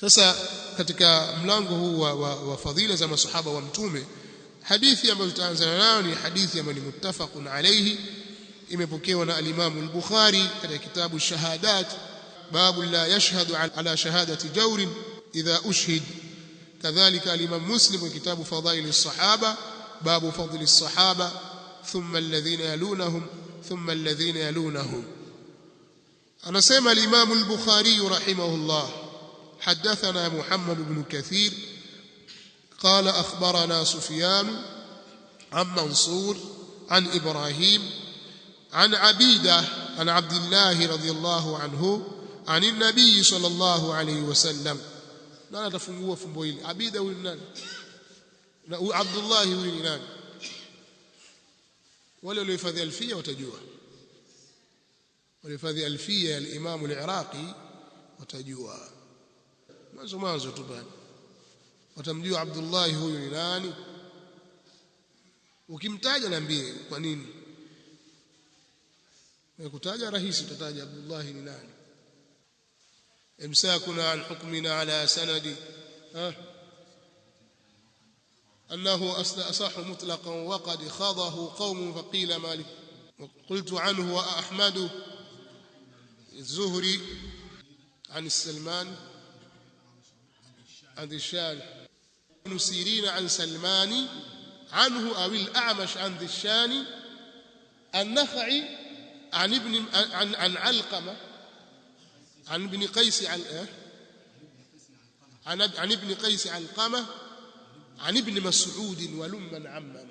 Sasa katika mlango huu wa fadhila za masahaba wa mtume, hadithi ambayo tutaanza nayo ni hadithi ambayo ni muttafaqun alayhi, imepokewa na al-Imam al-Bukhari katika kitabu shahadat, babu la yashhadu ala shahadati jawr idha ushhid. Kadhalika al-Imam Muslim katika kitabu fadhail as-sahaba, babu fadhil as-sahaba thumma alladhina yalunahum thumma alladhina yalunahum. Anasema al-Imam al-Bukhari rahimahullah: حدثنا محمد بن كثير قال أخبرنا سفيان عن منصور عن إبراهيم عن عبيدة عن عبد الله رضي الله عنه عن النبي صلى الله عليه وسلم. لا تفهموا فمبويل عبيدة ولنان عبد الله ولنان ولا يفذي ألفية وتجوه، وليفذي ألفية الإمام العراقي وتجوه mwanzo tu bali watamjua Abdullah huyu ni nani. Ukimtaja niambie kwa nini, nikutaja rahisi utataja Abdullah ni nani. Imsakuna an hukmina ala sanadi أنه أصح مطلقا وقد خاضه قوم فقيل مالك قلت عنه وأحمد الزهري عن السلمان عن الشال ابن سيرين عن سلمان عنه أو الأعمش عن ذشان النخعي عن علقمة عن ابن قيس عن ابن قيس علقمة عن ابن مسعود ولما عمم.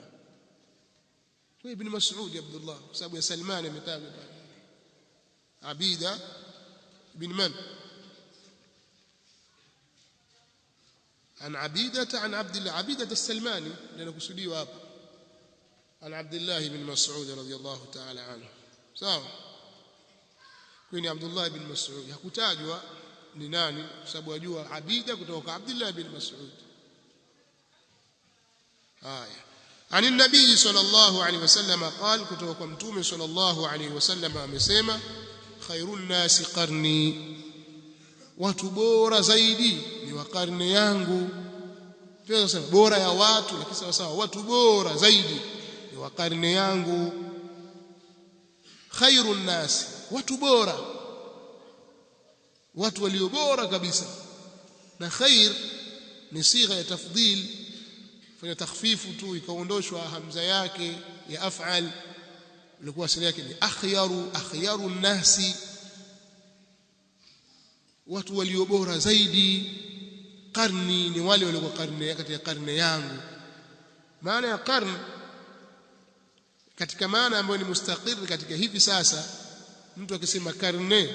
ابن مسعود عبد الله سابو سلمان متابع عبيدة بن من عن عبيدة عن عبد الله عبيدة السلماني لأنه كسودي واب عن عبد الله بن مسعود رضي الله تعالى عنه. sawa kwani Abdullah bin Mas'ud hakutajwa ni nani sababu ajua Abida kutoka Abdullah bin Mas'ud. haya ani nabii sallallahu alaihi wasallam قال kutoka kwa mtume sallallahu alaihi wasallam amesema khairun nasi qarni, watu bora zaidi ni wa karne yangu. Pia sasa bora ya watu, lakini sawa sawa watu bora zaidi ni wa karne yangu. Khairun nas, watu bora, watu walio bora kabisa. Na khair ni sigha ya tafdhil, fanya takhfifu tu ikaondoshwa hamza yake ya af'al, ilikuwa asili yake ni akhyarun nasi, watu walio bora zaidi. Karni ni wale walio karne katika karne yangu. Maana ya karne katika maana ambayo ni mustaqir katika hivi sasa, mtu akisema karne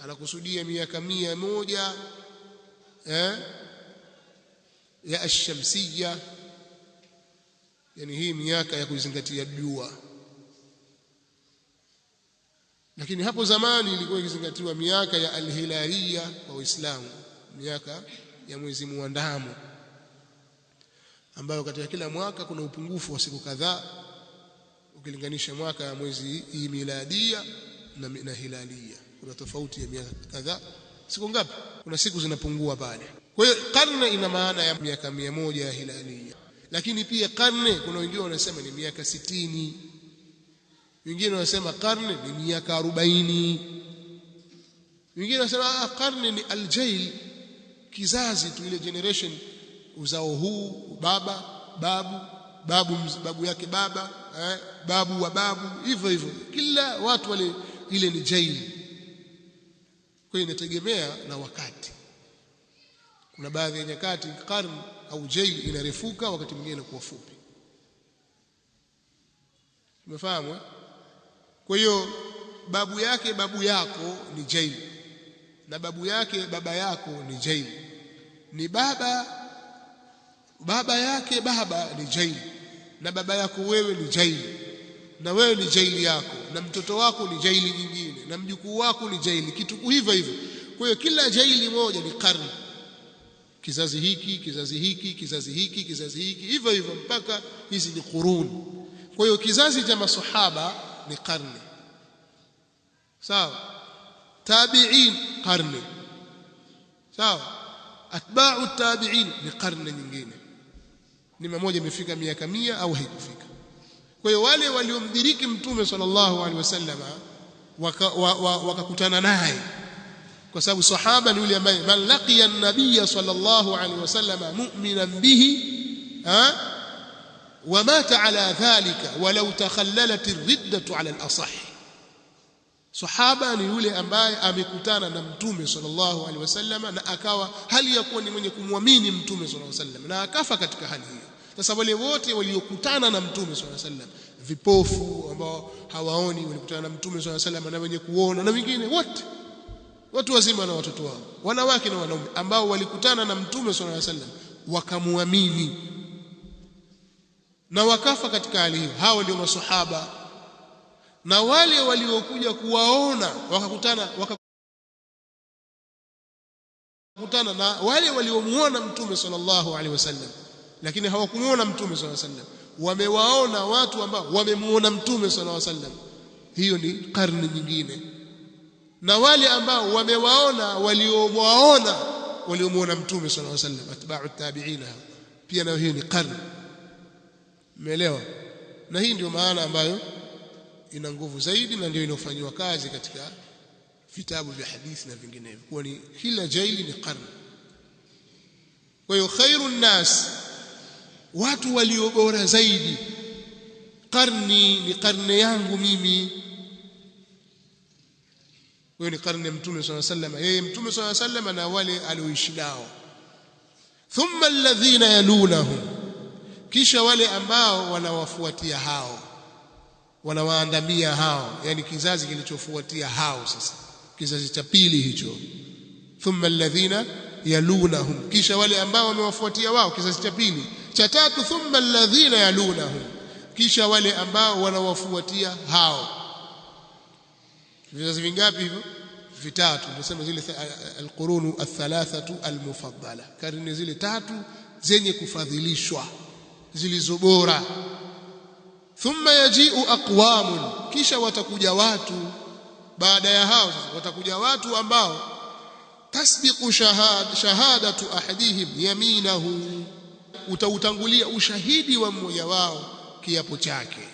anakusudia miaka 100 ya ash-shamsiyya, yani hii miaka ya kuzingatia jua. Lakini hapo zamani ilikuwa ikizingatiwa miaka ya al-hilaliya kwa Uislamu, miaka ya mwezi muandamo, ambayo katika kila mwaka kuna upungufu wa siku kadhaa ukilinganisha mwaka ya mwezi hii miladia na hilaliya. Kuna tofauti ya miaka kadhaa, siku ngapi, kuna siku zinapungua pale. Kwa hiyo karne ina maana ya miaka 100 ya hilaliya. Lakini pia karne kuna wengine wanasema ni miaka 60, wengine wanasema karne ni miaka 40, wengine wanasema karne ni aljail, kizazi tu, ile generation, uzao huu, baba babu yake baba babu wa babu, hivyo hivyo kila watu wale, ile ni jail. Kwa hiyo inategemea na wakati. Kuna baadhi ya nyakati karne au jail inarefuka, wakati mwingine inakuwa fupi. Umefahamu? Kwa hiyo babu yake babu yako ni jail, na babu yake baba yako ni jail, ni baba yake baba ni jail, na baba yako wewe ni jail, na wewe ni jaili yako, na mtoto wako ni jaili nyingine, na mjukuu wako ni jaili, kitu hivyo hivyo. Kwa hiyo kila jaili moja ni karne, kizazi hiki kizazi hiki kizazi hiki kizazi hiki, hivyo hivyo mpaka hizi ni qurun. Kwa hiyo kizazi cha masahaba ni karne, sawa. Tabi'in karne, sawa. atba'u tabi'in ni karne nyingine, ni mmoja imefika miaka 100 au haikufika. Kwa hiyo wale waliomdiriki mtume sallallahu alaihi wasallam wakakutana naye, kwa sababu sahaba ni yule ambaye man laqiya an-nabiy sallallahu alaihi wasallam mu'minan bihi wa mata ala dhalika walau takhallalat ar-riddatu ala al-asah. Sahaba ni yule ambaye amekutana na mtume sallallahu alaihi wasallam na akawa hali ya kuwa ni mwenye kumwamini mtume sallallahu alaihi wasallam na akafa katika hali hiyo. Sasa wale wote waliokutana na mtume sallallahu alaihi wasallam, vipofu ambao hawaoni walikutana na mtume sallallahu alaihi wasallam, na wenye kuona na wengine wote, watu wazima na watoto wao, wanawake na wanaume, ambao walikutana na mtume sallallahu alaihi wasallam wakamwamini na wakafa katika hali hiyo, hao ndio maswahaba. Na wale waliokuja kuwaona wakakutana na wale waliomuona mtume sallallahu alaihi wasallam lakini hawakumuona mtume sallallahu alaihi wasallam, wamewaona watu ambao wamemuona mtume sallallahu alaihi wasallam, hiyo ni karne nyingine. Na wale ambao wamewaona waliomuona mtume sallallahu alaihi wasallam, atba'u tabi'ina, pia na hiyo ni karne. Umeelewa? Na hii ndio maana ambayo ina nguvu zaidi na ndio inofanywa kazi katika vitabu vya hadithi na vinginevyo, kwa ni kila jaili ni karne. Kwa hiyo khairun nas, watu walio bora zaidi, karni ni karne yangu mimi. Huyo ni karne mtume sallallahu alaihi wasallam, yeye mtume sallallahu alaihi wasallam na wale alioishi nao. Thumma alladhina yalunahum, kisha wale ambao wanawafuatia hao, wanawaandamia hao, yani kizazi kilichofuatia hao. Sasa kizazi cha pili hicho, thumma alladhina yalunahum, kisha wale ambao wamewafuatia wao, kizazi cha pili. Cha tatu, thumma alladhina yalunahum, kisha wale ambao wanawafuatia hao. Vizazi vingapi hivyo? Vitatu. Tunasema zile alqurunu athalathatu almufaddala, karne zile tatu zenye kufadhilishwa, zilizobora. Thumma yaji'u aqwamun, kisha watakuja watu baada ya hao. Sasa watakuja watu ambao tasbiqu shahadatu ahadihim yaminahu, utautangulia ushahidi wa mmoja wao kiapo chake.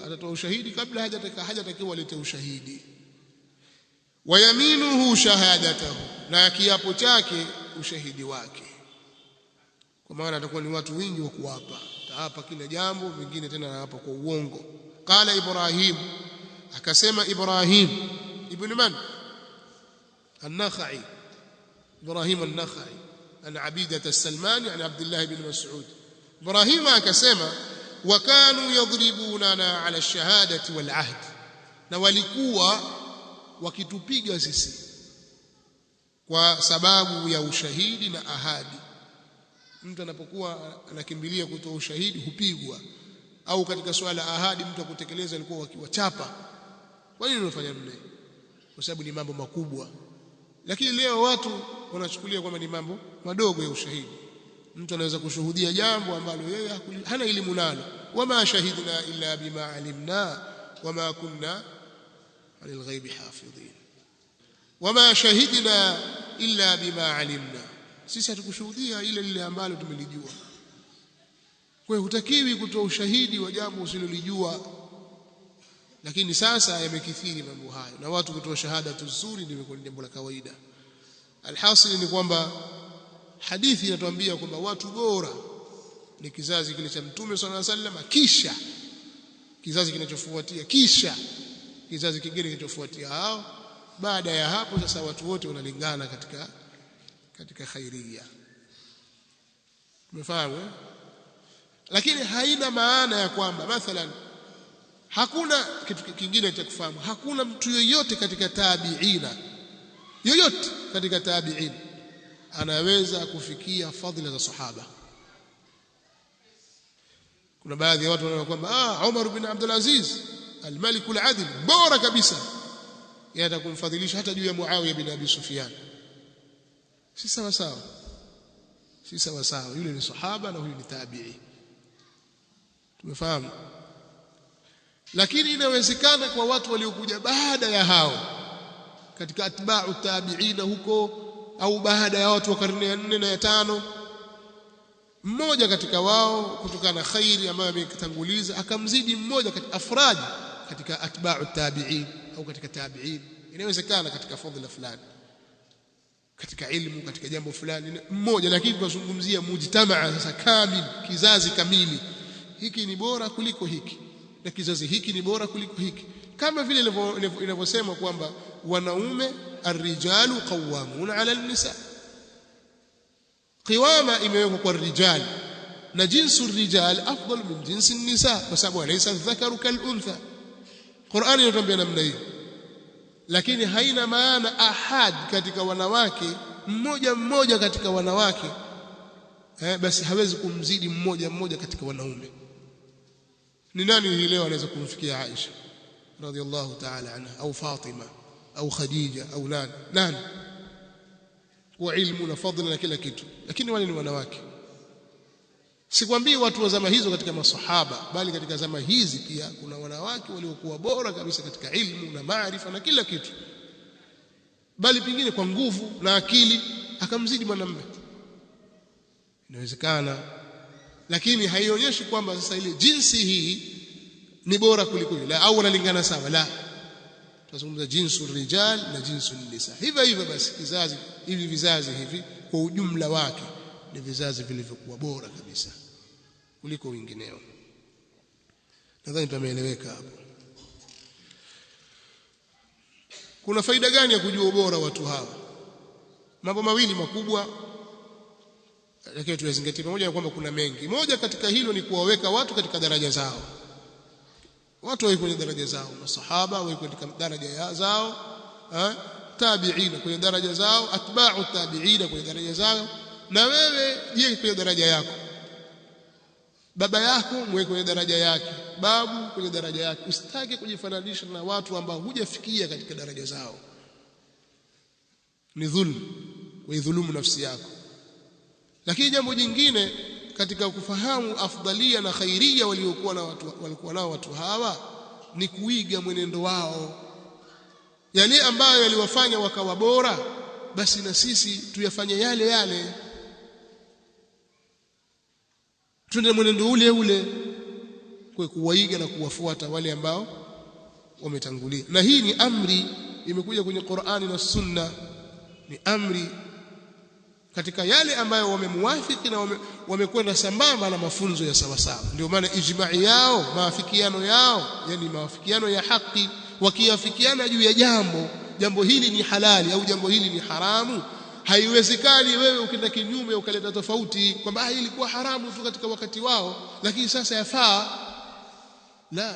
Atatoa ushahidi kabla hajatakiwa alete ushahidi. Wa yaminuhu shahadatahu, na kiapo chake ushahidi wake, kwa maana atakuwa ni watu wengi wa kuapa, taapa kila jambo, vingine tena anaapa kwa uongo. Qala Ibrahim, akasema Ibrahim ibn man an-Nakhai, Ibrahim an-Nakhai an Abidah as-Salmani an Abdullah ibn Mas'ud. Ibrahim akasema wa kanu yadribunana ala ash-shahadati wal ahd, na walikuwa wakitupiga sisi kwa sababu ya ushahidi na ahadi. Mtu anapokuwa anakimbilia kutoa ushahidi hupigwa, au katika swala ahadi mtu akutekeleza alikuwa wakiwachapa. Kwa nini unafanya mne? Kwa sababu ni mambo makubwa. Lakini leo watu wanachukulia kwamba ni mambo madogo ya ushahidi. Mtu anaweza kushuhudia jambo ambalo yeye hana elimu nalo, wama shahidna illa bima alimna wama kunna anil ghaibi hafidhin, wama shahidna illa bima alimna, sisi hatukushuhudia ile lile ambalo tumelijua. Kwa hiyo hutakiwi kutoa ushahidi wa jambo usilolijua. Lakini sasa yamekithiri mambo hayo, na watu kutoa shahada nzuri ndio ni jambo la kawaida. Alhasil ni kwamba hadithi inatuambia kwamba watu bora ni kizazi kile cha mtume sallallahu alaihi wasallam, kisha kizazi kinachofuatia, kisha kizazi kingine kinachofuatia hao. Baada ya hapo sasa watu wote wanalingana katika khairia. Umefahamu? Lakini haina maana ya kwamba mathalan hakuna kitu kingine cha kufahamu, hakuna mtu yoyote katika tabi'ina, yoyote katika tabi'in anaweza kufikia fadhila za sahaba. Kuna baadhi ya watu wanaona kwamba Umar bin Abdul Aziz al-Malik al-Adil bora kabisa, yeye atakumfadhilisha hata juu ya Muawiya bin Abi Sufyan. Si sawa sawa, si sawa sawa. Yule ni sahaba na huyu ni tabi'i. Tumefahamu? Lakini inawezekana kwa watu waliokuja baada ya hao katika atba'u tabi'ina huko au baada ya watu wa karne ya 4 na ya 5, mmoja katika wao kutokana na khairi ambayo ametanguliza akamzidi mmoja katika afraji katika atba'u tabi'in au katika tabi'in. Inawezekana katika fadhila fulani, katika ilmu, katika jambo fulani mmoja, lakini tunazungumzia mujtamaa sasa kamili, kizazi kamili. Hiki ni bora kuliko hiki na kizazi hiki ni bora kuliko hiki, kama vile inavyosema kwamba wanaume arrijalu qawwamuna 'ala an-nisa. Qiwama imewekwa kwa rijal na jinsu rijal afdal min jinsi an-nisa, kwa sababu alaysa adh-dhakaru kal-untha. Qur'ani inatuambia namna hiyo, lakini haina maana ahad katika wanawake, mmoja mmoja katika wanawake basi hawezi kumzidi mmoja mmoja katika wanaume. Ni nani hii leo anaweza kumfikia Aisha radhiallahu ta'ala anha au Fatima au Khadija au nani kwa ilmu na fadhila na kila kitu? Lakini wale ni wanawake. Sikwambii watu wa zama hizo katika masahaba, bali katika zama hizi pia kuna wanawake waliokuwa bora kabisa katika ilmu na maarifa na kila kitu, bali pengine kwa nguvu na akili akamzidi mwanamume. Inawezekana, lakini haionyeshi kwamba sasa ile jinsi hii ni bora kuliko ile au wanalingana sawa. La, tunazungumza jinsu rijal na jinsu nisa. Hivyo basi vizazi hivi kwa ujumla wake ni vizazi vilivyokuwa bora kabisa kuliko wengineo. Nadhani tumeeleweka hapo. Kuna faida gani ya kujua ubora watu hawa? Mambo mawili makubwa, lakini tuyazingatie pamoja na kwamba kuna mengi. Moja katika hilo ni kuwaweka watu katika daraja zao. Watu wao kwenye daraja zao, masahaba wao katika daraja zao, tabi'ina kwenye daraja zao, atba'u tabi'ina kwenye daraja zao, na wewe je kwenye daraja yako? Baba yako mwe kwenye daraja yake, babu kwenye daraja yake. Usitake kujifananisha na watu ambao hujafikia katika daraja zao. Ni dhulm, kuidhulumu nafsi yako. Lakini jambo jingine katika kufahamu afdalia na khairia walikuwa nao watu hawa ni kuiga mwenendo wao. Yale ambayo yaliwafanya wakawa bora, basi na sisi tuyafanye yale yale, tuende mwenendo ule ule, kwa kuwaiga na kuwafuata wale ambao wametangulia. Na hii ni amri imekuja kwenye Qur'ani na Sunna, ni amri katika yale ambayo wamemuafiki na wamekwenda sambamba na mafunzo ya sawa sawa. Ndio maana ijma'i yao, maafikiano yao, yani maafikiano ya haki, wakiafikiana juu ya jambo hili ni halali au jambo hili ni haramu, haiwezekani wewe ukenda kinyume ukaleta tofauti kwamba hili ilikuwa haramu tu katika wakati wao lakini sasa yafaa. La,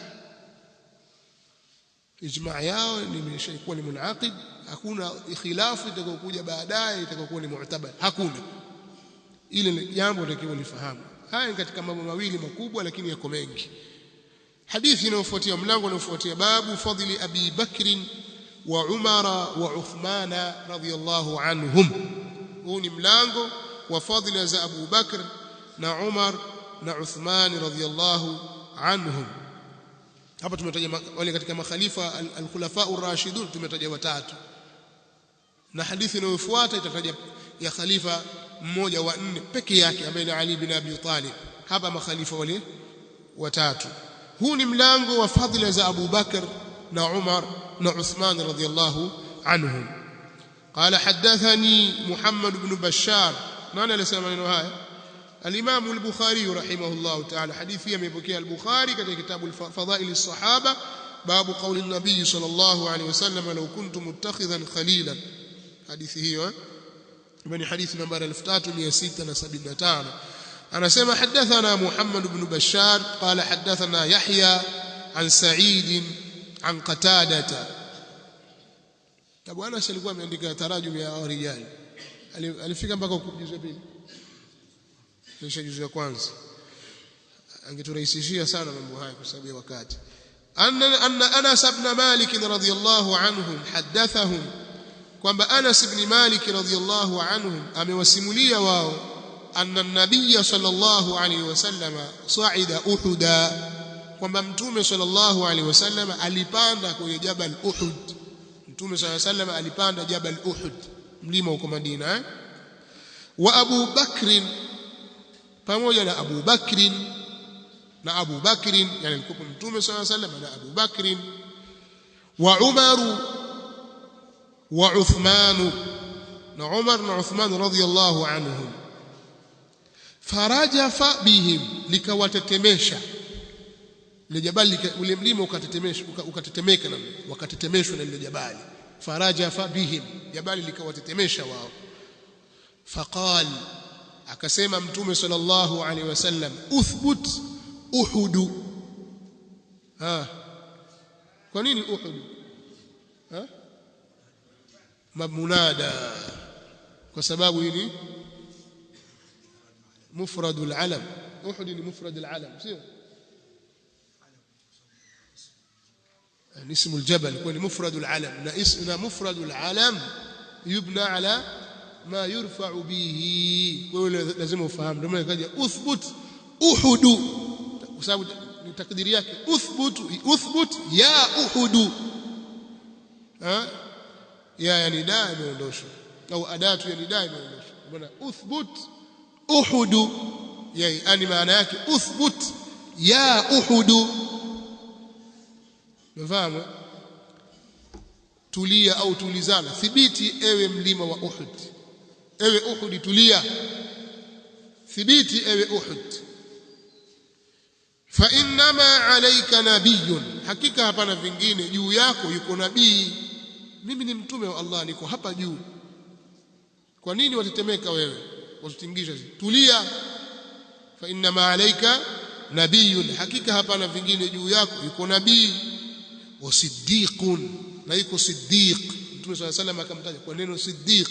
ijma' yao imeshakuwa ni munaqid, hakuna khilafu itakayokuja baadaye itakayokuwa ni mu'tabar, hakuna. Ile jambo takiwa lifahamu. Haya ni katika mambo mawili makubwa, lakini yako mengi. Hadithi inayofuatia, mlango unaofuatia, babu fadhili Abi Bakr wa Umar wa Uthman radhiyallahu anhum. Huu ni mlango wa fadhila za Abu Bakr na Umar na Uthman radhiyallahu anhum. Hapa tumetaja wale katika makhalifa al-khulafa ar-rashidun, tumetaja watatu, na hadithi inayofuata itataja ya khalifa mmoja wa 4 peke yake ambaye ni Ali bin Abi Talib. Hapa makhalifa wale watatu. Huu ni mlango wa fadhila za Abu Bakr na Umar na Uthman radhiyallahu anhum. قال حدثني محمد بن بشار. nani alisema maneno haya? الإمام البخاري رحمه الله تعالى. حديثي يمبكي البخاري كتاب كتاب فضائل الصحابة، باب قول النبي صلى الله عليه وسلم لو كنت متخذا خليلا. حديثه من حديث نمبر 3675. أنا سمع حدثنا محمد بن بشار قال حدثنا يحيى عن سعيد عن قتادة. أبو أنس alikuwa ameandika tarajum ya rijal, alifika mpaka kujuza pili, kisha juzu ya kwanza. Angeturahisishia sana mambo haya kwa sababu ya wakati. Anna Anas ibn Malik radhiyallahu anhum hadathahum, kwamba Anas ibn Malik radhiyallahu anhum amewasimulia wao anna an-nabiy sallallahu alayhi wasallam sa'ida Uhuda, kwamba mtume sallallahu alayhi wasallam alipanda kwenye jabal Uhud. Mtume sallallahu alayhi wasallam alipanda jabal Uhud. mlima uko Madina wa Abu Bakr pamoja na Abu Bakr yani alikuwa mtume sallallahu alayhi wasallam na Abu Bakr wa Umar wa Uthman na Umar na Uthman radhiyallahu anhum farajafa bihim likawatetemesha ile jabali ule mlima ukatetemeka na wakatetemeshwa na ile jabali farajafa bihim jabali likawatetemesha wao faqal akasema mtume sallallahu alaihi wasallam uthbut uhud kwa nini uhud munada kwa sababu hili mufradul alam uhud ni mufradul alam sio اسم الجبل يكون مفرد العلم اسمنا مفرد العلم يبنى على ما يرفع به لازم افهم ndio maana kaja uthbut uhud kwa sababu ni takdiri yake uthbut ya uhud ya yani da imeondoshwa au adatu ya da imeondoshwa bwana uthbut uhud yani maana yake uthbut ya uhud mfahamu tulia au tulizana thibiti ewe mlima wa Uhud ewe Uhud tulia thibiti ewe Uhud fa inma alayka nabiyyun hakika hapana vingine juu yako yuko nabii mimi ni mtume wa Allah niko hapa juu kwa nini watetemeka wewe watutingisha tulia fa inma alayka nabiyyun hakika hapana vingine juu yako yuko nabii wasiddiqun na yuko siddiq mtume swalla sallam akamtaja kwa neno siddiq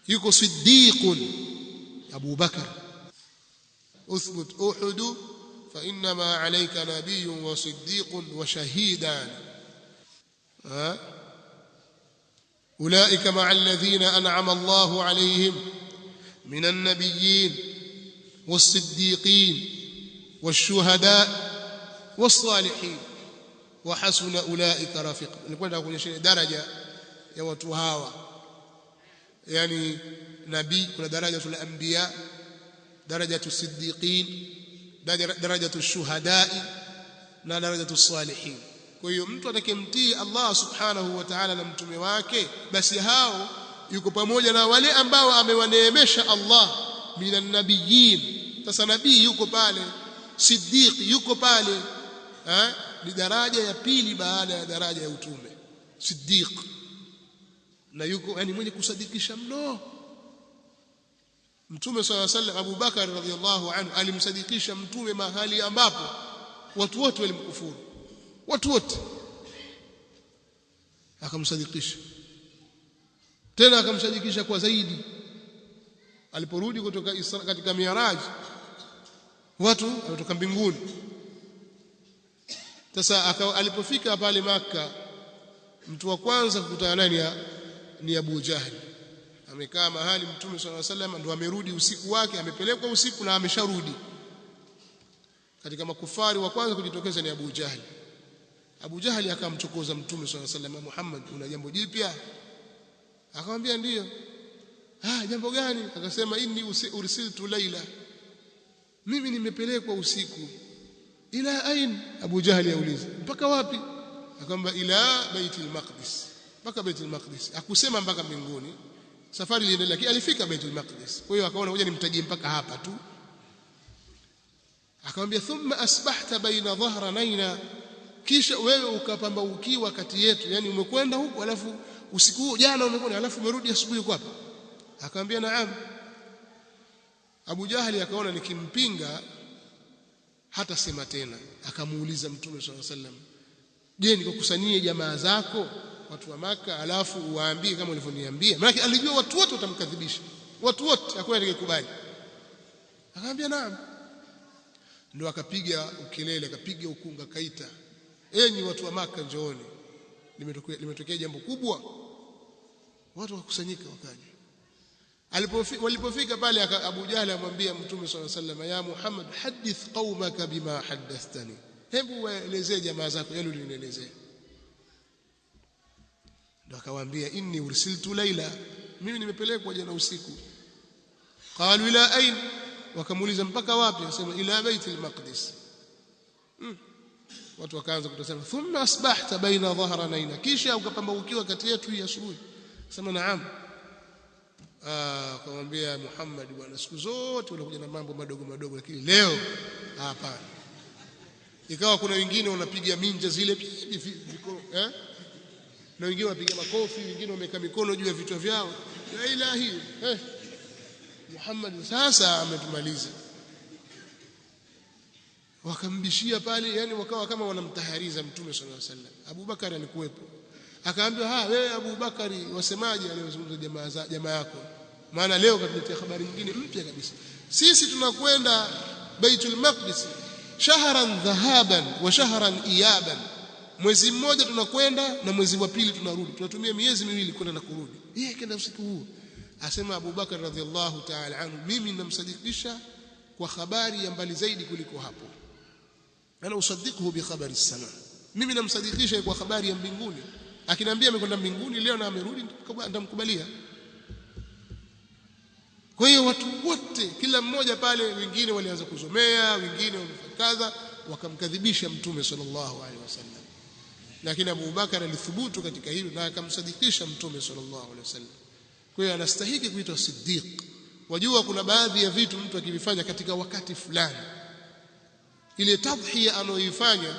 yuko siddiqun Abu Bakar uthbut uhud fa inma alayka nabiyyun wa siddiqun wa shahidan ulaika ma'a alladhina an'ama Allahu alayhim minan nabiyyin was-siddiqin wash-shuhada was-salihin wa hasuna ulaika rafiqa nilikwenda kuonyesha daraja ya watu hawa yani nabii kuna daraja ya anbiya daraja ya siddiqin daraja ya shuhada na daraja ya salihin kwa hiyo mtu atakayemtii Allah subhanahu wa ta'ala na mtume wake basi hao yuko pamoja na wale ambao amewaneemesha Allah minan nabiyyin sasa nabii yuko pale siddiq yuko pale ni daraja ya pili baada ya daraja ya utume siddiq na yuko yani mwenye kusadikisha mno mtume sallallahu alaihi wasallam Abu Bakar radhiyallahu anhu alimsadikisha mtume mahali ambapo watu wote walimkufuru watu wote akamsadikisha tena akamsadikisha kwa zaidi aliporudi kutoka Isra katika Mi'raj watu kutoka mbinguni sasa alipofika pale Makka mtu wa kwanza kukutana naye ni Abu Jahl amekaa mahali mtume sallallahu alaihi wasallam ndo amerudi usiku wake amepelekwa usiku na amesharudi katika makufari wa kwanza kujitokeza ni Abu Jahl Abu Jahl akamchokoza mtume sallallahu alaihi wasallam Muhammad una jambo jipya akamwambia ndiyo jambo gani akasema inni ursiltu laila mimi nimepelekwa usiku ila ain Abu Jahl yauliza mpaka wapi akamwambia ila Baitul Maqdis mpaka Baitul Maqdis akusema mpaka mbinguni safari iliendelea lakini alifika Baitul Maqdis kwa hiyo akaona ngoja nimtajie mpaka hapa tu akamwambia thumma asbahta baina dhahranaina kisha wewe ukapambaukiwa kati yetu yani umekwenda huko alafu usiku huo jana umekwenda alafu umerudi asubuhi kwa hapa akamwambia naam Abu Jahali akaona nikimpinga hata sema tena akamuuliza mtume sallallahu alaihi wasallam je nikukusanyie jamaa zako watu wa Maka alafu uwaambie kama ulivyoniambia maana alijua watu wote watamkadhibisha watu wote hakuna atakayekubali akamwambia naam ndio akapiga ukelele akapiga ukunga kaita enyi watu wa Maka njooni limetokea jambo kubwa watu wakusanyika wakaja walipofika pale Abu Jahl amwambia mtume sallallahu alaihi wasallam ya Muhammad hadith qaumaka bima haddathani hebu waelezee jamaa zako yale ulinielezea Ndio akawaambia inni ursiltu laila, mimi nimepelekwa jana usiku. Qalu ila ain, wakamuuliza mpaka wapi? Akasema ila Baitul Maqdis. Watu wakaanza kutasema thumma asbahta baina dhahranaina, kisha ukapambaukiwa kati yetu hii asubuhi. Sema naam. Akamwambia Muhammad, bwana siku zote unakuja na mambo madogo madogo, lakini leo hapana. Ikawa kuna wengine wanapiga minja zile na wengine wanapiga makofi, wengine wameka mikono juu ya vichwa vyao. La ilahi Muhammad sasa ametumaliza. Wakambishia pale, yani wakawa kama wanamtahariza Mtume sallallahu alaihi wasallam. Abu Bakari alikuwepo. Akaambia wewe Abu Bakari, wasemaje aliyozungumza jamaa yako? Maana leo katuletea habari nyingine mpya kabisa. Sisi tunakwenda Baitul Maqdis shahran dhahaban wa shahran iyaban, mwezi mmoja tunakwenda na mwezi wa pili tunarudi, tunatumia miezi miwili kwenda na kurudi. Yeye kaenda usiku huo. Asema Abu Bakar radhiallahu ta'ala anhu, mimi namsadikisha kwa habari ya mbali zaidi kuliko hapo. Ana usaddiquhu bi khabari as-sama, mimi namsadikisha kwa habari ya mbinguni. Akiniambia amekwenda mbinguni leo na amerudi, nitamkubalia. Kwa hiyo watu wote, kila mmoja pale, wengine walianza kuzomea, wengine wamefakaza, wakamkadhibisha Mtume sallallahu alaihi wasallam. Lakini Abu Bakar alithubutu katika hilo na akamsadikisha Mtume sallallahu alaihi wasallam. Kwa hiyo anastahili kuitwa Siddiq. Wajua kuna baadhi ya vitu mtu akivifanya katika wakati fulani, ile tadhhiya anayoifanya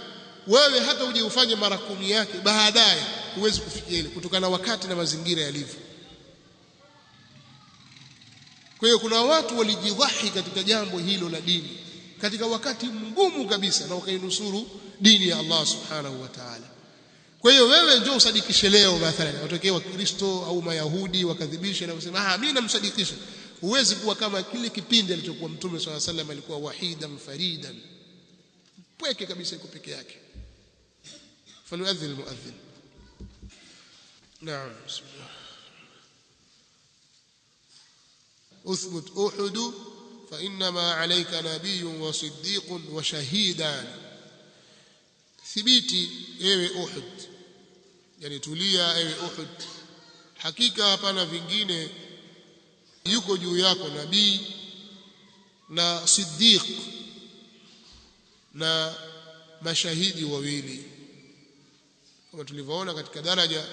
wewe hata uje ufanye mara 10 yake, baadaye huwezi kufikia ile, kutokana na wakati na mazingira yalivyo. Kwa hiyo kuna watu walijidhahi katika jambo hilo la dini katika wakati mgumu kabisa, na wakainusuru dini ya Allah subhanahu wa ta'ala. Kwa hiyo wewe njoo usadikishe leo, mathalan watokee wa Kristo au Mayahudi wakadhibisha na kusema mimi namsadikisha. Huwezi kuwa kama kile kipindi alichokuwa Mtume swalla sallam, alikuwa wahidan faridan, pweke kabisa, yuko peke yake. Falyuadhdhin almuadhdhin. Naam, bismillah. Uthbut Uhud fa inma alayka nabiyyun wa siddiqun wa shahidan. Thibiti ewe Uhud, yani tulia ewe Uhud, hakika hapana vingine, yuko juu yako nabii na siddiq na mashahidi wawili, kama tulivyoona katika daraja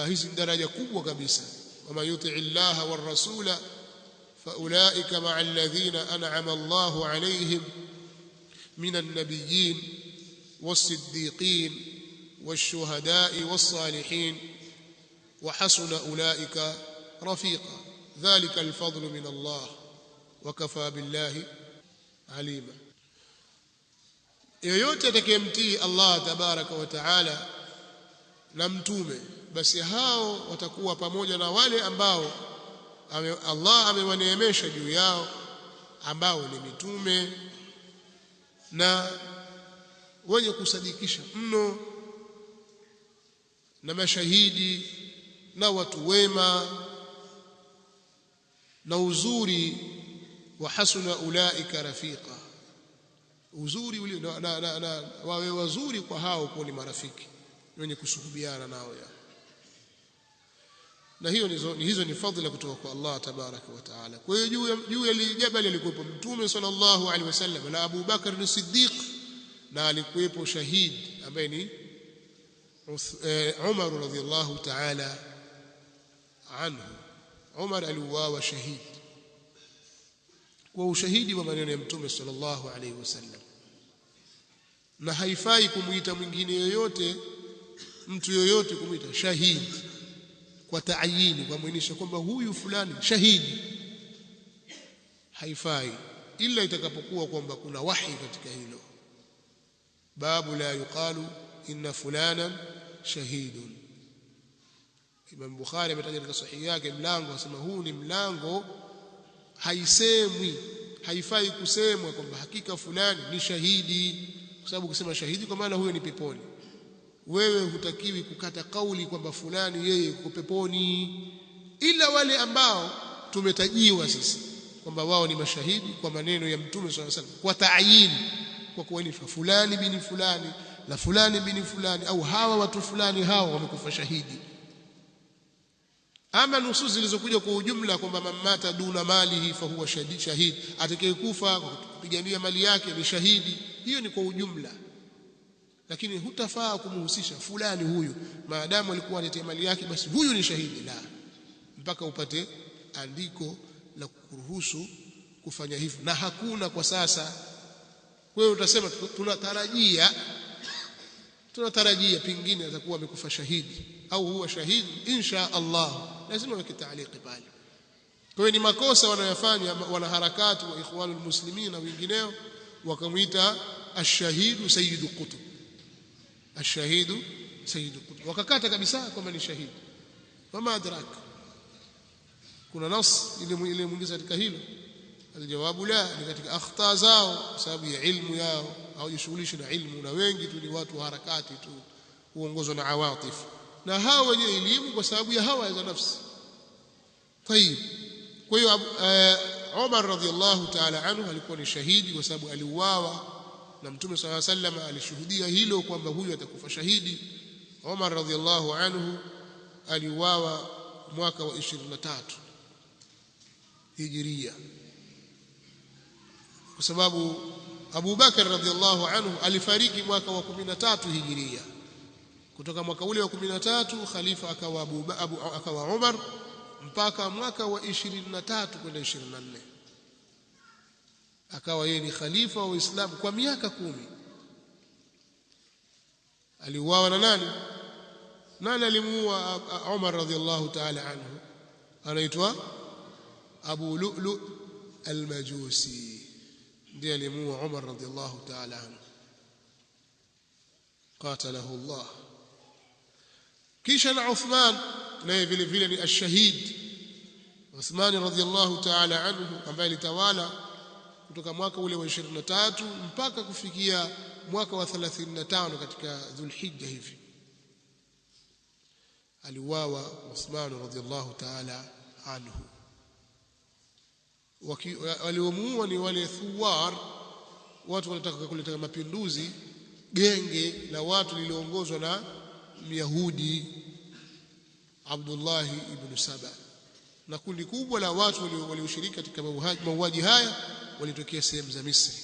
hizi, daraja kubwa kabisa. Wama yuti'i Allaha war rasula fa ulaika ma'a alladhina an'ama Allahu alayhim من النبيين والصديقين والشهداء والصالحين وحسن أولئك رفيقا ذلك الفضل من الله وكفى بالله عليما. yoyote atakayemtii Allah tabaraka wa taala na mtume, basi hao watakuwa pamoja na wale ambao Allah amewaneemesha juu yao, ambao ni mitume na wenye kusadikisha mno na mashahidi na watu wema na uzuri. Wa hasuna ulaika rafiqa, uzuri ule na wawe wazuri kwa hao kuwa ni marafiki wenye kusuhubiana nao ya. Na hizo ni fadhila kutoka kwa Allah tabaraka wa taala. Kwa hiyo juu ya jabali alikuwepo Mtume sallallahu alaihi wasallam na Abu Bakar ni Siddiq, na alikuwepo shahid ambaye ni Umar radhiyallahu taala anhu. Umar aliuawa shahid kwa ushahidi wa maneno ya Mtume sallallahu alaihi wasallam, na haifai kumuita mwingine yoyote, mtu yoyote kumuita shahid kwa taayini, kwa muonesha kwamba huyu fulani shahidi, haifai ila itakapokuwa kwamba kuna wahi katika hilo. Babu la yuqalu inna fulana shahidun. Imam Bukhari ametaja katika sahihi yake mlango, asema huu ni mlango haisemwi, haifai kusemwa kwamba hakika fulani ni shahidi, kwa sababu kusema shahidi kwa maana huyo ni peponi. Wewe hutakiwi kukata kauli kwamba fulani yeye yuko peponi, ila wale ambao tumetajiwa sisi kwamba wao ni mashahidi kwa maneno ya Mtume sallallahu alaihi wasallam, kwa taayini, kwa kuainisha fulani bin fulani na fulani bin fulani au hawa watu fulani hawa wamekufa shahidi. Ama nusus zilizokuja kwa ujumla kwamba mamata duna malihi fa huwa shahid, atakayekufa kwa kupigania mali yake ni shahidi, hiyo ni kwa ujumla. Lakini hutafaa kumhusisha fulani huyu, maadamu alikuwa anatetea mali yake basi huyu ni shahidi, la, mpaka upate andiko la kuruhusu kufanya hivyo, na hakuna kwa sasa. Wewe utasema tunatarajia pengine atakuwa amekufa shahidi au huwa shahidi insha Allah, lazima weke taaliki pale. Kwa hiyo ni makosa wanayofanya wanaharakati wa Ikhwanul Muslimin na wengineo, wakamuita ash-shahidu sayyidu qutb, ash-shahidu sayyidu qutb, wakakata kabisa kwamba ni shahidi. Wama adraka, kuna nas ile muingiza katika hilo? Aljawabu la, ni katika akhta zao sababu ya ilmu yao, au jishughulishe na ilmu, na wengi tu ni watu wa harakati tu, huongozwa na awatif, na hao wenye elimu kwa sababu ya hawa za nafsi. Tayib, kwa hiyo Umar radhiallahu ta'ala anhu alikuwa ni shahidi kwa sababu aliuawa na Mtume sallallahu alayhi wasallam, alishuhudia hilo kwamba huyu atakufa shahidi. Umar radhiallahu anhu aliuawa mwaka wa 23 Hijiria, kwa sababu Abu Bakar radhiallahu anhu alifariki mwaka wa 13 Hijiria. Kutoka mwaka ule wa 13 khalifa akawa Umar mpaka mwaka wa 23 kwenda 24 akawa yeye ni khalifa wa Uislamu kwa miaka 10. Aliuawa na nani alimuua Umar radhiallahu ta'ala anhu? Anaitwa Abu Lu'lu' al-Majusi, ndiye alimuua Umar radhiallahu ta'ala anhu, qatalahu Allah. Kisha na Uthman naye vile vile ni ash-shahid. Uthman radhiallahu ta'ala anhu ambaye alitawala kutoka mwaka ule wa 23 mpaka kufikia mwaka wa 35 katika Dhulhijja hivi, aliuawa Uthman radhiallahu ta'ala anhu. Waliomuua ni wale thuwar, watu wanataka kuleta mapinduzi, genge la watu liliongozwa na Myahudi Abdullah ibn Saba, na kundi kubwa la watu walioshiriki katika mauaji haya walitokea sehemu za Misri,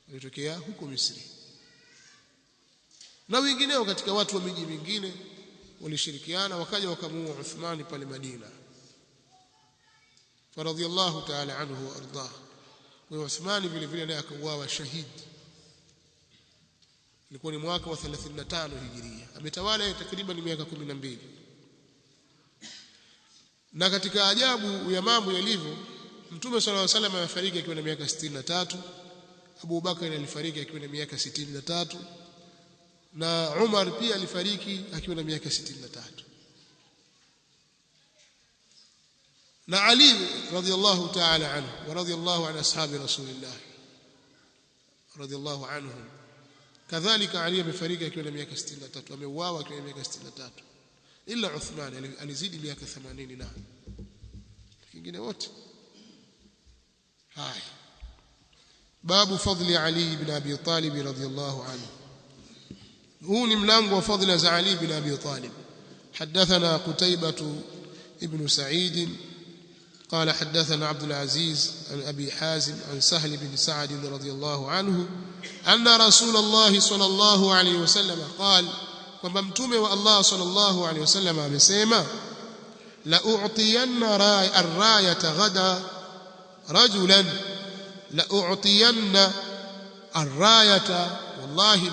walitokea huko Misri, na wengineo katika watu wa miji mingine walishirikiana, wakaja wakamuua Uthman pale Madina faradhiyallahu ta'ala anhu wa ardah. Kwa Uthman vile vile naye akauawa shahidi, ilikuwa ni mwaka wa 35 Hijiria. Ametawala takriban miaka 12. Na katika ajabu ya mambo yalivyo, Mtume sallallahu alayhi wasallam amefariki akiwa na miaka 63, Abu Bakar alifariki akiwa na miaka 63, na Umar pia alifariki akiwa na miaka 63, na Ali radhiyallahu ta'ala anhu wa radhiyallahu an ashabi rasulillah radhiyallahu anhum kadhalika. Ali amefariki akiwa na miaka 63, ameuawa akiwa na miaka 63, ila Uthman alizidi miaka 80 na wengine wote. Haya, babu fadli Ali ibn Abi Talib radhiyallahu anhu. Huu ni mlango wa fadhila za Ali ibn Abi Talib. حدثنا قتيبة ابن سعيد قال حدثنا عبد العزيز عن أبي حازم عن سهل بن سعد رضي الله عنه أن رسول الله صلى الله عليه وسلم قال kwamba mtume wa Allah sallallahu alaihi wasallam amesema la u'tiyanna ar-rayata ghada rajulan, la u'tiyanna ar-rayata, wallahi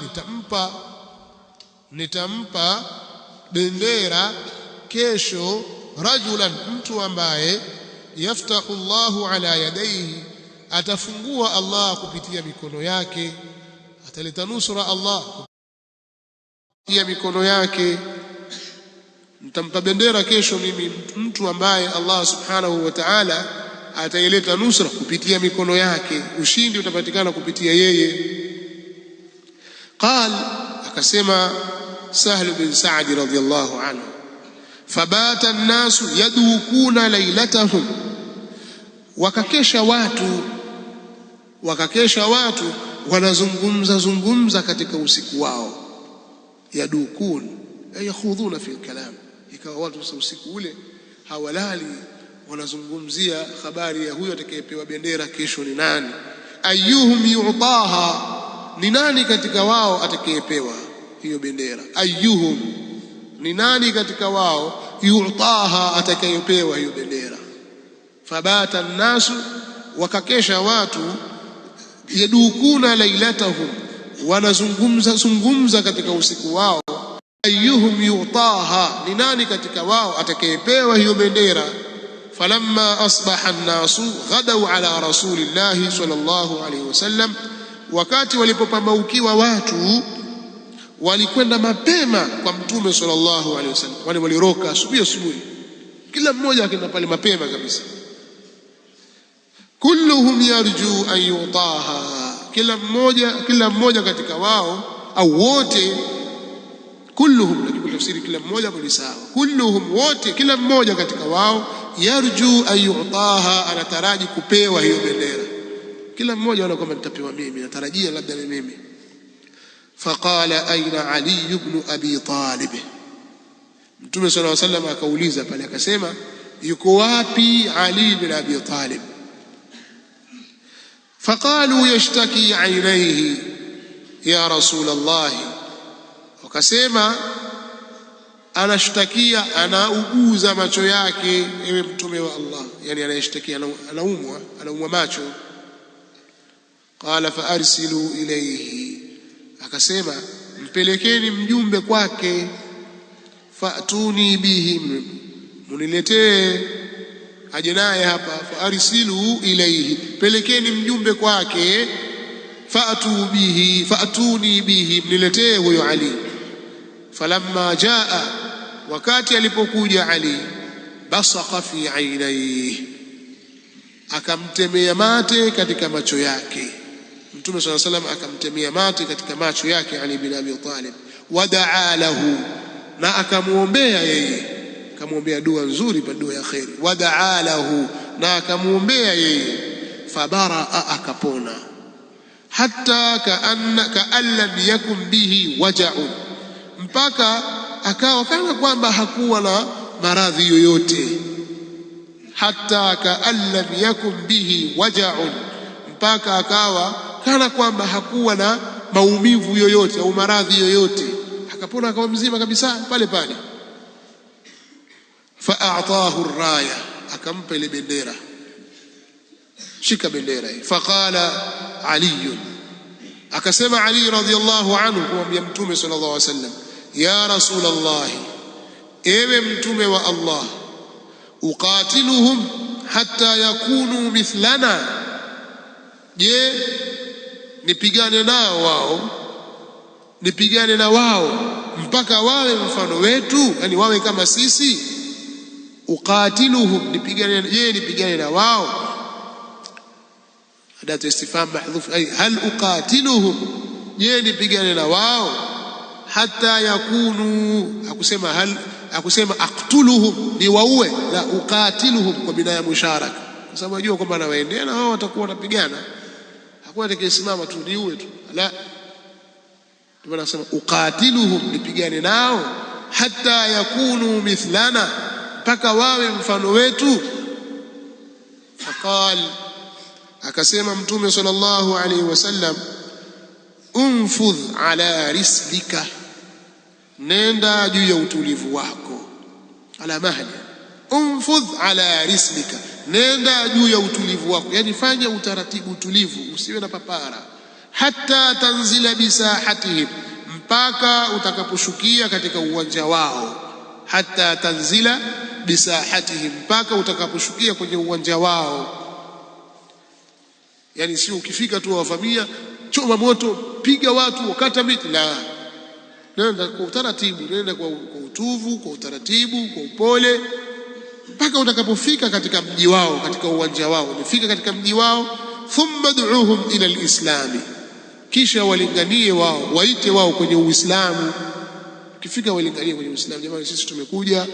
nitampa bendera kesho, rajulan, mtu ambaye yaftahu Allahu ala yadayhi, atafungua Allah kupitia mikono yake, ataleta nusra Allah ya mikono yake. Nitampa bendera kesho mimi mtu ambaye Allah subhanahu wa ta'ala ataileta nusra kupitia mikono yake, ushindi utapatikana kupitia yeye. Qal, akasema Sahl bin Sa'd radhiyallahu anhu, fabata an-nasu yadukuna laylatahum, wakakesha watu wanazungumza katika usiku wao. Yadukun ay yakhudhuna fi kalam, ikawa watu sasa usiku ule hawalali, wanazungumzia habari ya huyo atakayepewa bendera kesho ni nani. Ayyuhum yu'taha, ni nani katika wao atakayepewa hiyo bendera. Ayyuhum, ni nani katika wao, yu'taha, atakayepewa hiyo bendera. Fabata an-nasu, wakakesha watu, yadukuna lailatahum, wanazungumza katika usiku wao. Ayyuhum yu'taha, ni nani katika wao atakayepewa hiyo bendera. Falamma asbaha an-nasu ghadaw ala rasulillahi sallallahu alayhi wasallam, wakati walipopambaukiwa watu walikwenda mapema kwa mtume sallallahu alayhi wasallam. Wale waliroka asubuhi, kila mmoja akaenda pale mapema kabisa. Kulluhum yarju an yutaha, kila mmoja katika wao au wote. Kulluhum, lakini tafsiri kila mmoja ni sawa. Kulluhum, wote, kila mmoja katika wao, yarju an yutaha, anataraji kupewa hiyo bendera. Kila mmoja anaona kwamba nitapewa mimi, natarajia labda ni mimi. Faqala aina Ali ibn Abi Talib, Mtume sallallahu alayhi wasallam akauliza pale akasema, yuko wapi Ali ibn Abi Talib? Faqalu yashtaki aynayhi ya Rasulullah, wakasema anashtakia, anauguza macho yake, ewe Mtume wa Allah. Yani anayeshtakia, anaumwa macho. Qala fa arsilu ilayhi, akasema mpelekeni mjumbe kwake. Fatuni bihi, muniletee, aje naye hapa. Fa arsilu ilayhi, pelekeni mjumbe kwake. Fatuni bihi, mniletee huyo Ali. Falamma jaa, wakati alipokuja Ali, basaqa fi aynayhi, akamtemea mate katika macho yake. Mtume sallallahu alayhi wasallam akamtemea mate katika macho yake Ali bin Abi Talib. Wadaa lahu, na akamuombea yeye, akamuombea dua nzuri, dua ya khairi. Wadaa lahu, na akamuombea yeye. Fabaraa, akapona. Hatta kaan lam yakun bihi waja'un, mpaka akawa kana kwamba hakuwa na maradhi yoyote. Hatta kaan lam yakun bihi waja'un, mpaka akawa kana kwamba hakuwa na maumivu yoyote au maradhi yoyote, akapona, akawa mzima kabisa pale pale. Fa'atahu ar-raya, akampa ile bendera, shika bendera hii. Faqala Ali, akasema Ali radhiyallahu anhu kumwambia Mtume sallallahu alayhi wasallam, ya Rasulullah, ewe Mtume wa Allah, uqatiluhum hatta yakunu mithlana, je, nipigane na wao mpaka wawe mfano wetu, yani wawe kama sisi. Uqatiluhum, nipigane na wao. Adatu istifham mahdhuf, ay hal uqatiluhum, je, nipigane na wao. Hatta yakunu, akusema aqtuluhum, ni waue, la uqatiluhum kwa bidaya musharaka, kwa sababu najua kwamba nawaendea na wao watakuwa wanapigana, hakuna atakayesimama tu niue tu, la. Ndio anasema uqatiluhum, nipigane nao. Hatta yakunu mithlana, mpaka wawe mfano wetu. Faqal, akasema Mtume sallallahu alayhi wasallam, unfudh ala rislika, nenda juu ya utulivu wako. Ala mahli, unfudh ala rislika, nenda juu ya utulivu wako, yani fanya utaratibu, utulivu, usiwe na papara. Hatta tanzila bisahatihim, mpaka utakaposhukia katika uwanja wao. Hatta tanzila bisahatihim, mpaka utakaposhukia kwenye uwanja wao. Yani sio ukifika tu wavamia, choma moto, piga watu, wakata miti, la. Nenda kwa utaratibu, nenda kwa utuvu, kwa utaratibu, kwa upole, mpaka utakapofika katika mji wao, katika uwanja wao. Umefika katika mji wao, thumma du'uhum ila alislami, kisha walinganie wao, waite wao kwenye Uislamu. Ukifika walinganie kwenye Uislamu, jamani, sisi tumekuja,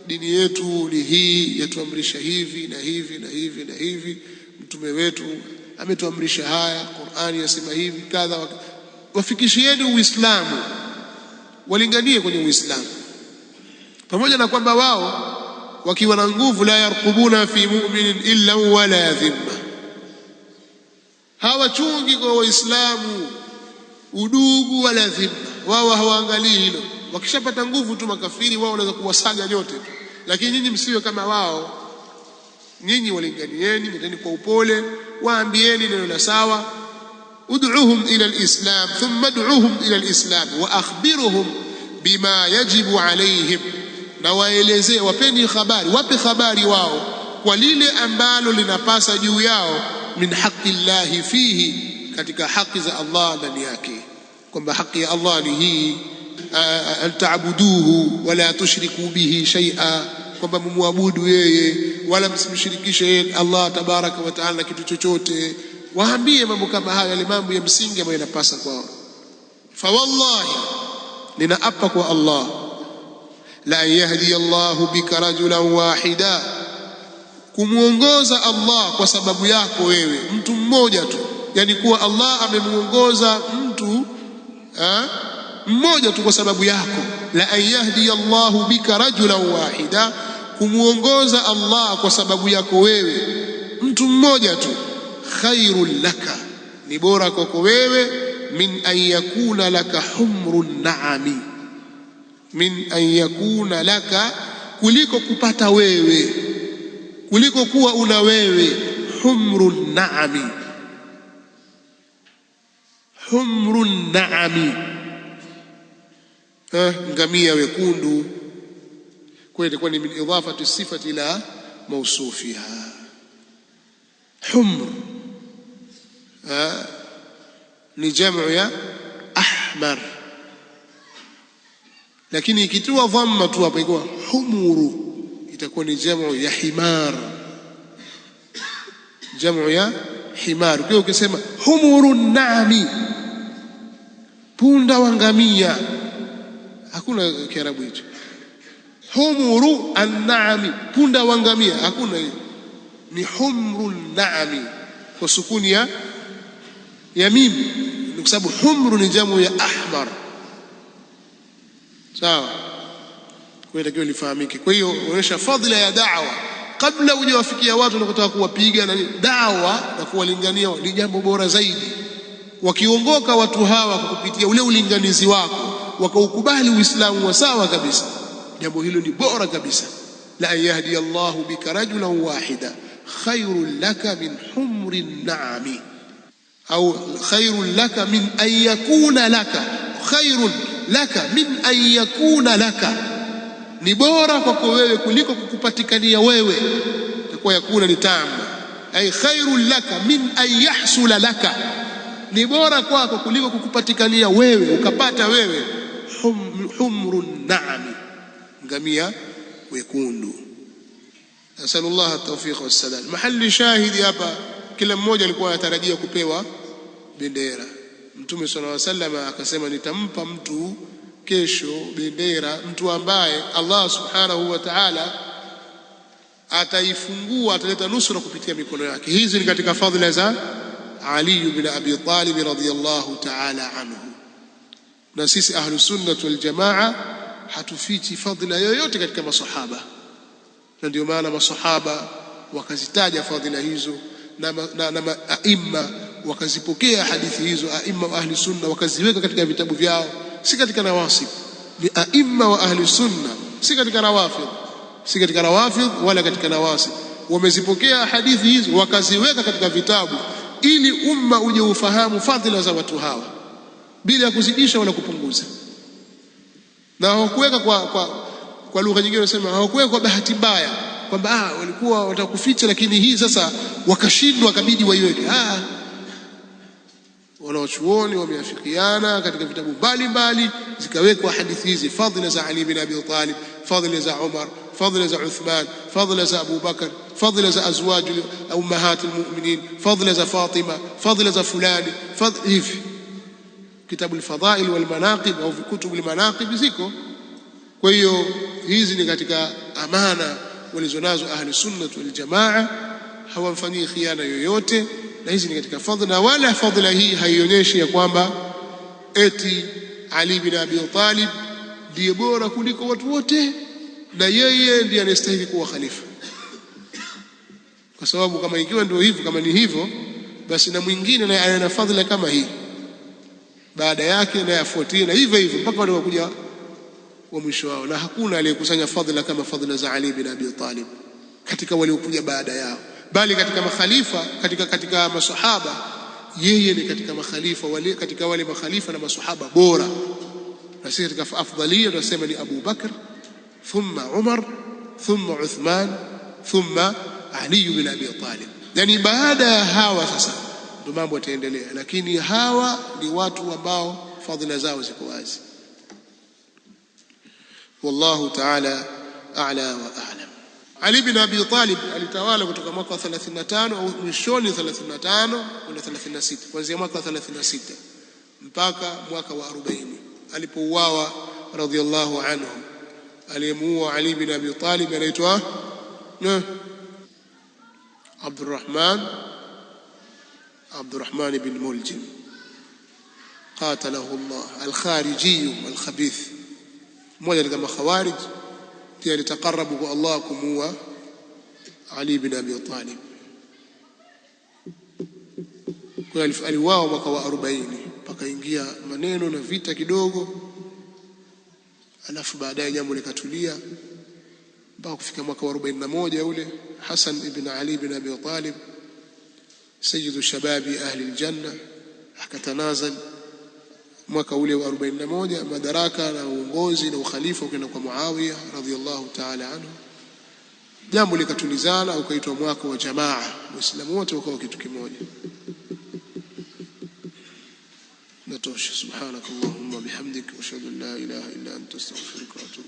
dini yetu ni hii, yatuamrisha hivi na hivi na hivi na hivi, mtume wetu ametuamrisha haya, Qur'ani yasema hivi kadha. Wafikishieni Uislamu, walinganie kwenye Uislamu, pamoja na kwamba wao wakiwa na nguvu, la yarqubuna fi mu'minin illa wala dhimma, hawachungi kwa Waislamu udugu wala dhimma, wao hawaangalii hilo. Wakishapata nguvu tu makafiri wao wanaweza kuwasaga nyote tu, lakini nyinyi msiwe kama wao. Nyinyi walinganieni, nendeni kwa upole, waambieni neno la sawa. ud'uhum ila alislam thumma ud'uhum ila alislam wa akhbiruhum bima yajibu alayhim, na waelezee, wapeni habari, wape habari wao kwa lile ambalo linapasa juu yao, min haqqi llahi fihi, katika haki za Allah ndani yake, kwamba haki ya Allah ni hii, an ta'buduhu wala tushriku bihi shay'a, kwamba mumwabudu yeye wala msimshirikishe yeye Allah tabaraka wa taala kitu chochote. Waambie mambo kama haya, yale mambo ya msingi ambayo yanapasa kwao. Fa wallahi, ninaapa kwa Allah, la yahdi Allahu bika rajulan wahida, kumuongoza Allah kwa sababu yako wewe mtu mmoja tu, yani kuwa Allah amemuongoza mtu mmoja tu kwa sababu yako. La yahdi Allahu bika rajulan wahida, kumuongoza Allah kwa sababu yako wewe mtu mmoja tu, khairul laka, ni bora kwako wewe, min an yakuna laka humrun na'ami, min an yakuna laka, kuliko kupata wewe, kuliko kuwa una wewe, humrun na'ami, humrun na'ami, ngamia wekundu. Kwa itakuwa ni min idafati sifati ila mawsufiha. Humr ni jamu ya ahmar, lakini ikitiwa dhamma tu hapa itakuwa humuru, itakuwa ni jamu ya himar, jamu ya himar. Kwa ukisema humurun na'ami, punda wa ngamia, hakuna Kiarabu hicho. Humuru an-na'ami, punda wa ngamia, hakuna hiyo, ni humrun na'ami kwa sukuni ya mim, kwa sababu humru ni jamu ya ahmar. Sawa, kwa hiyo lifahamike. Kwa hiyo unaonyesha fadhila ya da'wa kabla hujawafikia watu na kutaka kuwapiga, na da'wa na kuwalingania ni jambo bora zaidi. Wakiongoka watu hawa kwa kupitia ule ulinganizi wako, wakaukubali Uislamu wa sawa kabisa, jambo hilo ni bora kabisa. La yahdi Allahu bika rajulan wahida khairul laka min humrin na'ami, au khairul laka min an yakuna laka, khairul laka min an yakuna laka, ni bora kwako wewe kuliko kukupatikania wewe. Itakuwa yakuna ni tamu, ay khairul laka min an yahsula laka, ni bora kwako kuliko kukupatikania wewe, ukapata wewe. Humrun na'ami, ngamia wekundu. Nasallallahu at-tawfiq was-sadad. Mahali shahidi hapa, kila mmoja alikuwa anatarajia kupewa bendera. Mtume sallallahu alaihi wasallam akasema, nitampa mtu kesho bendera, mtu ambaye Allah subhanahu wa ta'ala ataifungua, ataleta nusra kupitia mikono yake. Hizi ni katika fadhila za Ali ibn Abi Talib radhiyallahu ta'ala anhu. Na sisi ahlus sunnah wal jamaa hatufichi fadhila yoyote katika masahaba, na ndio maana masahaba wakazitaja fadhila hizo, na aima wakazipokea hadithi hizo. Aima wa ahli sunna wakaziweka katika vitabu vyao, si katika nawasib. Ni aima wa ahli sunna, si katika rawafidh, si katika rawafidh wala katika nawasib. Wamezipokea hadithi hizo wakaziweka katika vitabu, ili umma uje ufahamu fadhila za watu hawa bila ya kuzidisha wala kupunguza. Na hawakuweka kwa lugha nyingine wanasema, hawakuweka kwa bahati mbaya kwamba walikuwa watakuficha, lakini hii sasa wakashindwa kabidi waiweke. Wanawachuoni wameafikiana katika vitabu mbalimbali, zikawekwa hadithi hizi, fadhila za Ali bin Abi Talib, fadhila za Umar, fadhila za Uthman, fadhila za Abu Bakar, fadhila za azwaju ummahatul mu'minin, fadhila za Fatima, fadhila za fulani, hivi kitabu al-fadhail wal manaqib au kutubu al-manaqib ziko. Kwa hiyo hizi ni katika amana walizonazo ahli sunnah wal jamaa, hawamfanyii khiana yoyote, na hizi ni katika fadhila, wala fadhila hii haionyeshi ya kwamba eti Ali bin Abi Talib ndiye bora kuliko watu wote na yeye ndiye anastahili kuwa khalifa. Kwa sababu kama ikiwa ndio hivyo, kama ni hivyo, basi na mwingine naye ana fadhila kama hii baada yake, naye afuatie na hivyo hivyo mpaka wale wakuja wa mwisho wao, na hakuna aliyekusanya fadhila kama fadhila za Ali bin Abi Talib katika waliokuja baada yao, bali katika makhalifa, katika masahaba, yeye ni katika makhalifa wale, katika wale makhalifa na masahaba bora. Na sisi katika afdalia tunasema ni Abu Bakr, thumma Umar, thumma Uthman, thumma Ali bin Abi Talib. Yani baada ya hawa sasa ndio mambo yataendelea, lakini hawa ni watu ambao fadhila zao ziko wazi. Wallahu ta'ala a'la wa a'lam. Ali bin Abi Talib alitawala kutoka mwaka wa 35 au mwishoni 35 na 36, kuanzia mwaka wa 36 mpaka mwaka wa 40 alipouawa radhiyallahu anhu. Aliyemuua Ali bin Abi Talib anaitwa Abdurrahman bin Muljim qatalahu Allah, al-khariji al-khabith, mmoja katika makhawarij pia alitaqarrabu kwa Allah kumuua Ali bin Abi Talib. Kwa aliuawa mwaka wa 40, pakaingia maneno na vita kidogo, alafu baadaye jambo likatulia mpaka kufika mwaka wa 41 ule Hasan ibn Ali bin Abi Talib sayyidu shababi ahli aljanna akatanazal mwaka ule wa 41, madaraka na uongozi na ukhalifa ukaenda kwa Muawiya radhiyallahu ta'ala anhu. Jambo likatulizana, ukaitwa mwaka wa jamaa, waislamu wote wakawa kitu kimoja. Natosha. Subhanakallahumma bihamdika wa ashhadu an la ilaha illa anta astaghfiruka wa atubu